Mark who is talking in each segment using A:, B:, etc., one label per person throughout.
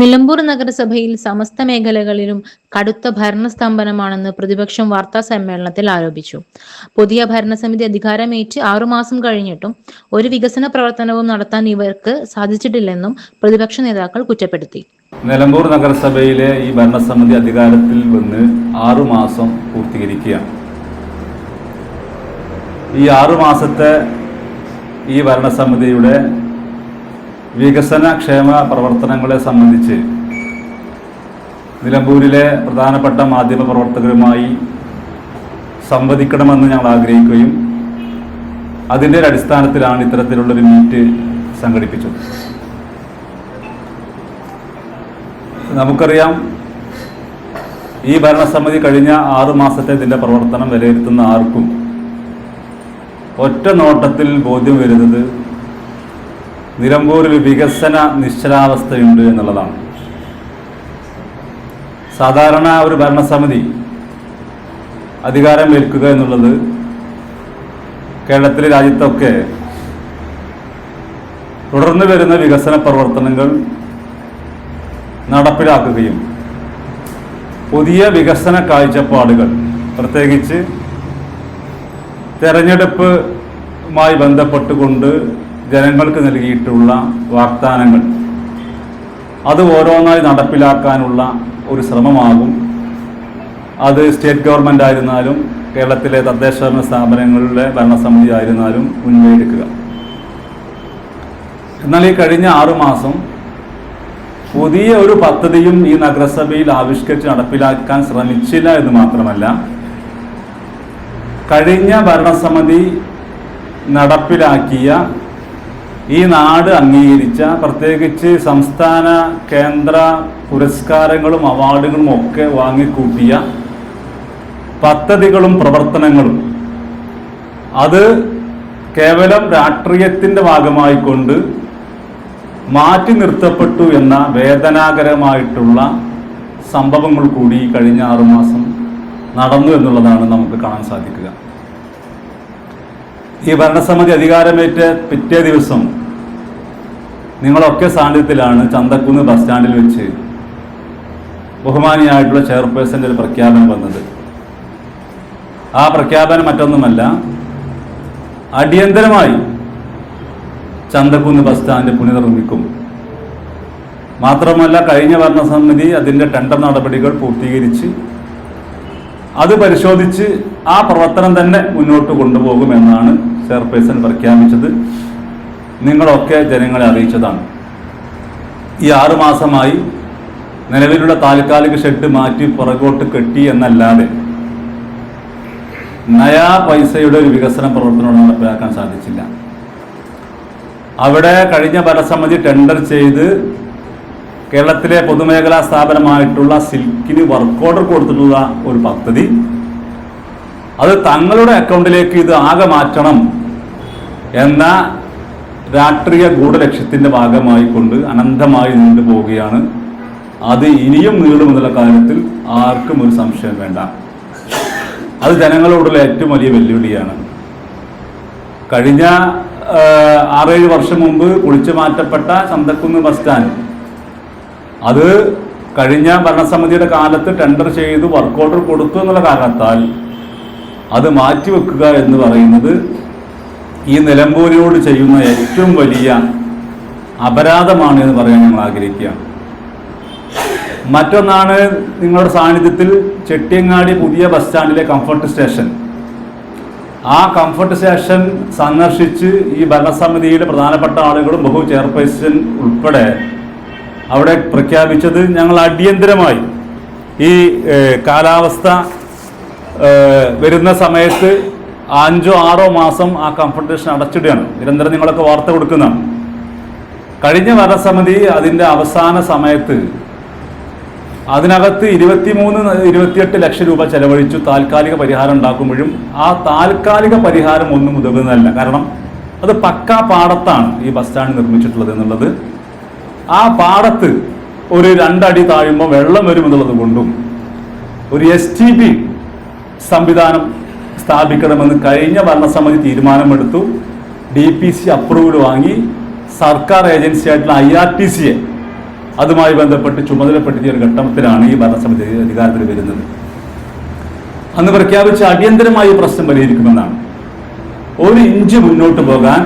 A: നിലമ്പൂർ നഗരസഭയിൽ സമസ്ത മേഖലകളിലും കടുത്ത ഭരണസ്തംഭനമാണെന്ന് പ്രതിപക്ഷം വാർത്താ സമ്മേളനത്തിൽ ആരോപിച്ചു. പുതിയ ഭരണസമിതി അധികാരമേറ്റ് 6 മാസം കഴിഞ്ഞിട്ടും ഒരു വികസന പ്രവർത്തനവും നടത്താൻ ഇവർക്ക് സാധിച്ചിട്ടില്ലെന്നും പ്രതിപക്ഷ നേതാക്കൾ കുറ്റപ്പെടുത്തി.
B: നിലമ്പൂർ നഗരസഭയിലെ ഈ ഭരണസമിതി അധികാരത്തിൽ വന്ന് 6 മാസം പൂർത്തീകരിക്കുകയാണ്. ഈ 6 മാസത്തെ ഈ ഭരണസമിതിയുടെ വികസന ക്ഷേമ പ്രവർത്തനങ്ങളെ സംബന്ധിച്ച് നിലമ്പൂരിലെ പ്രധാനപ്പെട്ട മാധ്യമ പ്രവർത്തകരുമായി സംവദിക്കണമെന്ന് ഞങ്ങൾ ആഗ്രഹിക്കുകയും അതിൻ്റെ അടിസ്ഥാനത്തിലാണ് ഇത്തരത്തിലുള്ളൊരു മീറ്റ് സംഘടിപ്പിച്ചത്. നമുക്കറിയാം, ഈ ഭരണസമിതി കഴിഞ്ഞ 6 മാസത്തെ ഇതിൻ്റെ പ്രവർത്തനം വിലയിരുത്തുന്ന ആർക്കും ഒറ്റ നോട്ടത്തിൽ ബോധ്യം വരുന്നത് നിലമ്പൂരിൽ വികസന നിശ്ചലാവസ്ഥയുണ്ട് എന്നുള്ളതാണ്. സാധാരണ ഒരു ഭരണസമിതി അധികാരം ഏൽക്കുക എന്നുള്ളത് കേരളത്തിലെ രാജ്യത്തൊക്കെ തുടർന്ന് വരുന്ന വികസന പ്രവർത്തനങ്ങൾ നടപ്പിലാക്കുകയും പുതിയ വികസന കാഴ്ചപ്പാടുകൾ, പ്രത്യേകിച്ച് തെരഞ്ഞെടുപ്പുമായി ബന്ധപ്പെട്ടുകൊണ്ട് ജനങ്ങൾക്ക് നൽകിയിട്ടുള്ള വാഗ്ദാനങ്ങൾ അത് ഓരോന്നായി നടപ്പിലാക്കാനുള്ള ഒരു ശ്രമമാകും അത് സ്റ്റേറ്റ് ഗവൺമെൻറ് ആയിരുന്നാലും കേരളത്തിലെ തദ്ദേശ ഭരണ സ്ഥാപനങ്ങളിലെ ഭരണസമിതി ആയിരുന്നാലും മുൻകൈയെടുക്കുക. എന്നാൽ ഈ കഴിഞ്ഞ 6 മാസം പുതിയ ഒരു പദ്ധതിയും ഈ നഗരസഭയിൽ ആവിഷ്കരിച്ച് നടപ്പിലാക്കാൻ ശ്രമിച്ചില്ല എന്ന് മാത്രമല്ല, കഴിഞ്ഞ ഭരണസമിതി നടപ്പിലാക്കിയ ഈ നാട് അംഗീകരിച്ച, പ്രത്യേകിച്ച് സംസ്ഥാന കേന്ദ്ര പുരസ്കാരങ്ങളും അവാർഡുകളും ഒക്കെ വാങ്ങിക്കൂട്ടിയ പദ്ധതികളും പ്രവർത്തനങ്ങളും അത് കേവലം രാഷ്ട്രീയത്തിൻ്റെ ഭാഗമായിക്കൊണ്ട് മാറ്റി നിർത്തപ്പെട്ടു എന്ന വേദനാകരമായിട്ടുള്ള സംഭവങ്ങൾ കൂടി കഴിഞ്ഞ 6 മാസം നടന്നു എന്നുള്ളതാണ് നമുക്ക് കാണാൻ സാധിക്കുക. ഈ ഭരണസമിതി അധികാരമേറ്റ പിറ്റേ ദിവസം നിങ്ങളൊക്കെ സാന്നിധ്യത്തിലാണ് ചന്തക്കുന്ന് ബസ് സ്റ്റാൻഡിൽ വെച്ച് ബഹുമാനിയായിട്ടുള്ള ചെയർപേഴ്സൻ്റെ ഒരു പ്രഖ്യാപനം വന്നത്. ആ പ്രഖ്യാപനം മറ്റൊന്നുമല്ല, അടിയന്തരമായി ചന്തക്കുന്ന് ബസ് സ്റ്റാൻഡ് പുനർനിർമ്മിക്കും. മാത്രമല്ല, കഴിഞ്ഞ ഭരണസമിതി അതിൻ്റെ ടെൻഡർ നടപടികൾ പൂർത്തീകരിച്ച് അത് പരിശോധിച്ച് ആ പ്രവർത്തനം തന്നെ മുന്നോട്ട് കൊണ്ടുപോകുമെന്നാണ് ചെയർപേഴ്സൺ പ്രഖ്യാപിച്ചത്. നിങ്ങളൊക്കെ ജനങ്ങളെ അറിയിച്ചതാണ്. ഈ 6 മാസമായി നിലവിലുള്ള താൽക്കാലിക ഷെഡ് മാറ്റി പുറകോട്ട് കെട്ടി എന്നല്ലാതെ നയാ പൈസയുടെ ഒരു വികസന പ്രവർത്തനം നടപ്പിലാക്കാൻ സാധിച്ചില്ല. അവിടെ കഴിഞ്ഞ ഭരണസമിതി ടെൻഡർ ചെയ്ത് കേരളത്തിലെ പൊതുമേഖലാ സ്ഥാപനമായിട്ടുള്ള സിൽക്കിന് വർക്ക് ഓർഡർ കൊടുത്തിട്ടുള്ള ഒരു പദ്ധതി, അത് തങ്ങളുടെ അക്കൗണ്ടിലേക്ക് ഇത് ആകെ മാറ്റണം എന്ന രാഷ്ട്രീയ ഗൂഢലക്ഷ്യത്തിൻ്റെ ഭാഗമായി കൊണ്ട് അനന്തമായി നീണ്ടുപോവുകയാണ്. അത് ഇനിയും നീളുമെന്നുള്ള കാര്യത്തിൽ ആർക്കും ഒരു സംശയം വേണ്ട. അത് ജനങ്ങളോടുള്ള ഏറ്റവും വലിയ വെല്ലുവിളിയാണ്. കഴിഞ്ഞ 6-7 വർഷം മുമ്പ് പൊളിച്ചു മാറ്റപ്പെട്ട ചന്തക്കുന്ന് ബസ് സ്റ്റാൻഡ്, അത് കഴിഞ്ഞ ഭരണസമിതിയുടെ കാലത്ത് ടെൻഡർ ചെയ്ത് വർക്ക് ഓർഡർ കൊടുത്തു എന്നുള്ള കാരണത്താൽ അത് മാറ്റിവെക്കുക എന്ന് പറയുന്നത് ഈ നിലമ്പൂരിനോട് ചെയ്യുന്ന ഏറ്റവും വലിയ അപരാധമാണ് എന്ന് പറയാൻ ഞങ്ങൾ ആഗ്രഹിക്കുകയാണ്. മറ്റൊന്നാണ്, നിങ്ങളുടെ സാന്നിധ്യത്തിൽ ചെട്ടിയങ്ങാടി പുതിയ ബസ് സ്റ്റാൻഡിലെ കംഫർട്ട് സ്റ്റേഷൻ, ആ കംഫർട്ട് സ്റ്റേഷൻ സന്ദർശിച്ച് ഈ ഭരണസമിതിയിലെ പ്രധാനപ്പെട്ട ആളുകളും ബഹു ചെയർപേഴ്സൺ ഉൾപ്പെടെ അവിടെ പ്രഖ്യാപിച്ചത്, ഞങ്ങൾ അടിയന്തരമായി ഈ കാലാവസ്ഥ വരുന്ന സമയത്ത് 5-6 മാസം ആ കംഫർട്ട് സ്റ്റേഷൻ അടച്ചിടുകയാണ്. നിരന്തരം നിങ്ങളൊക്കെ വാർത്ത കൊടുക്കുന്നതാണ്. കഴിഞ്ഞ ഭരണസമിതി അതിൻ്റെ അവസാന സമയത്ത് അതിനകത്ത് 23-28 ലക്ഷം രൂപ ചെലവഴിച്ചു താൽക്കാലിക പരിഹാരം ഉണ്ടാക്കുമ്പോഴും ആ താൽക്കാലിക പരിഹാരം ഒന്നും ഉതകുന്നതല്ല. കാരണം അത് പക്കാ പാടത്താണ് ഈ ബസ് സ്റ്റാൻഡ് നിർമ്മിച്ചിട്ടുള്ളത് എന്നുള്ളത്. ആ പാടത്ത് ഒരു 2 അടി താഴുമ്പോൾ വെള്ളം വരുമെന്നുള്ളത് കൊണ്ടും ഒരു STP സംവിധാനം സ്ഥാപിക്കണമെന്ന് കഴിഞ്ഞ ഭരണസമിതി തീരുമാനമെടുത്തു. DPC അപ്രൂവൽ വാങ്ങി സർക്കാർ ഏജൻസി ആയിട്ടുള്ള IRTCയെ അതുമായി ബന്ധപ്പെട്ട് ചുമതലപ്പെടുത്തിയ ഒരു ഘട്ടത്തിലാണ് ഈ ഭരണസമിതി അധികാരത്തിൽ വരുന്നത്. അന്ന് പ്രഖ്യാപിച്ച അടിയന്തരമായി പ്രശ്നം പരിഹരിക്കുമെന്നാണ്. ഒരു ഇഞ്ച് മുന്നോട്ട് പോകാൻ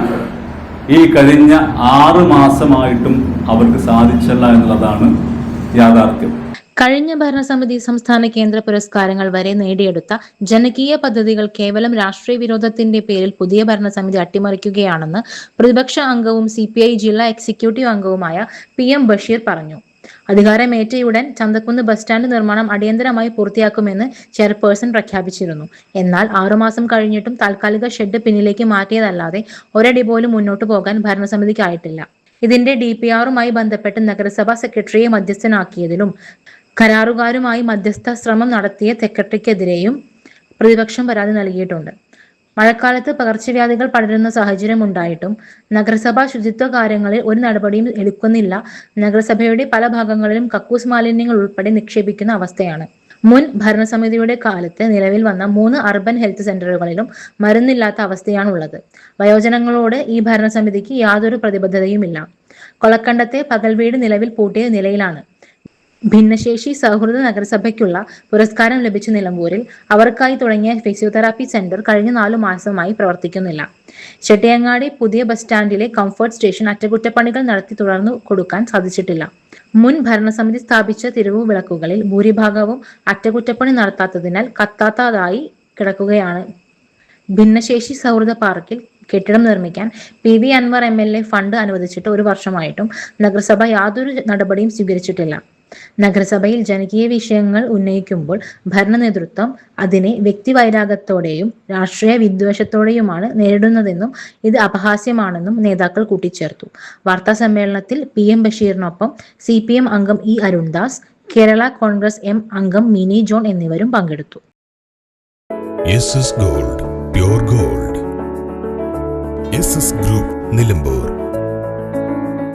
B: ഈ കഴിഞ്ഞ 6 മാസമായിട്ടും അവർക്ക് സാധിച്ചില്ല എന്നുള്ളതാണ് യാഥാർത്ഥ്യം.
A: കഴിഞ്ഞ ഭരണസമിതി സംസ്ഥാന കേന്ദ്ര പുരസ്കാരങ്ങൾ വരെ നേടിയെടുത്ത ജനകീയ പദ്ധതികൾ കേവലം രാഷ്ട്രീയ വിരോധത്തിന്റെ പേരിൽ പുതിയ ഭരണസമിതി അട്ടിമറിക്കുകയാണെന്ന് പ്രതിപക്ഷ അംഗവും CPI ജില്ലാ എക്സിക്യൂട്ടീവ് അംഗവുമായ PM ബഷീർ പറഞ്ഞു. അധികാരമേറ്റയുടൻ ചന്തക്കുന്ന് ബസ് സ്റ്റാൻഡ് നിർമ്മാണം അടിയന്തരമായി പൂർത്തിയാക്കുമെന്ന് ചെയർപേഴ്സൺ പ്രഖ്യാപിച്ചിരുന്നു. എന്നാൽ 6 മാസം കഴിഞ്ഞിട്ടും താൽക്കാലിക ഷെഡ് പിന്നിലേക്ക് മാറ്റിയതല്ലാതെ ഒരടി പോലും മുന്നോട്ടു പോകാൻ ഭരണസമിതിക്കായിട്ടില്ല. ഇതിന്റെ DPRുമായി ബന്ധപ്പെട്ട് നഗരസഭാ സെക്രട്ടറിയെ മധ്യസ്ഥനാക്കിയതിലും കരാറുകാരുമായി മധ്യസ്ഥ ശ്രമം നടത്തിയ സെക്രട്ടറിക്കെതിരെയും പ്രതിപക്ഷം പരാതി നൽകിയിട്ടുണ്ട്. മഴക്കാലത്ത് പകർച്ചവ്യാധികൾ പടരുന്ന സാഹചര്യം ഉണ്ടായിട്ടും നഗരസഭാ ശുചിത്വ കാര്യങ്ങളിൽ ഒരു നടപടിയും എടുക്കുന്നില്ല. നഗരസഭയുടെ പല ഭാഗങ്ങളിലും കക്കൂസ് മാലിന്യങ്ങൾ ഉൾപ്പെടെ നിക്ഷേപിക്കുന്ന അവസ്ഥയാണ്. മുൻ ഭരണസമിതിയുടെ കാലത്ത് നിലവിൽ വന്ന 3 അർബൻ ഹെൽത്ത് സെന്ററുകളിലും മരുന്നില്ലാത്ത അവസ്ഥയാണുള്ളത്. വയോജനങ്ങളോട് ഈ ഭരണസമിതിക്ക് യാതൊരു പ്രതിബദ്ധതയുമില്ല. കൊളക്കണ്ടത്തെ പകൽ വീട് നിലവിൽ പൂട്ടിയ നിലയിലാണ്. ഭിന്നശേഷി സൗഹൃദ നഗരസഭയ്ക്കുള്ള പുരസ്കാരം ലഭിച്ച നിലമ്പൂരിൽ അവർക്കായി തുടങ്ങിയ ഫിസിയോതെറാപ്പി സെന്റർ കഴിഞ്ഞ 4 മാസമായി പ്രവർത്തിക്കുന്നില്ല. ചെട്ടിയങ്ങാടി പുതിയ ബസ് സ്റ്റാൻഡിലെ കംഫർട്ട് സ്റ്റേഷൻ അറ്റകുറ്റപ്പണികൾ നടത്തി തുടർന്നു കൊടുക്കാൻ സാധിച്ചിട്ടില്ല. മുൻ ഭരണസമിതി സ്ഥാപിച്ച തെരുവു വിളക്കുകളിൽ ഭൂരിഭാഗവും അറ്റകുറ്റപ്പണി നടത്താത്തതിനാൽ കത്താത്തതായി കിടക്കുകയാണ്. ഭിന്നശേഷി സൗഹൃദ പാർക്കിൽ കെട്ടിടം നിർമ്മിക്കാൻ PV അൻവർ MLA ഫണ്ട് അനുവദിച്ചിട്ട് 1 വർഷമായിട്ടും നഗരസഭ യാതൊരു നടപടിയും സ്വീകരിച്ചിട്ടില്ല. നഗരസഭയിൽ ജനകീയ വിഷയങ്ങൾ ഉന്നയിക്കുമ്പോൾ ഭരണ നേതൃത്വം അതിനെ വ്യക്തിവൈരാഗ്യത്തോടെയും രാഷ്ട്രീയ വിദ്വേഷത്തോടെയുമാണ് നേരിടുന്നതെന്നും ഇത് അപഹാസ്യമാണെന്നും നേതാക്കൾ കൂട്ടിച്ചേർത്തു. വാർത്താ സമ്മേളനത്തിൽ PM ബഷീറിനൊപ്പം CPM അംഗം E അരുൺദാസ്, കേരള കോൺഗ്രസ് M അംഗം മിനി ജോൺ എന്നിവരും പങ്കെടുത്തു.
C: SS Gold, Pure Gold. SS Group, Nilambur.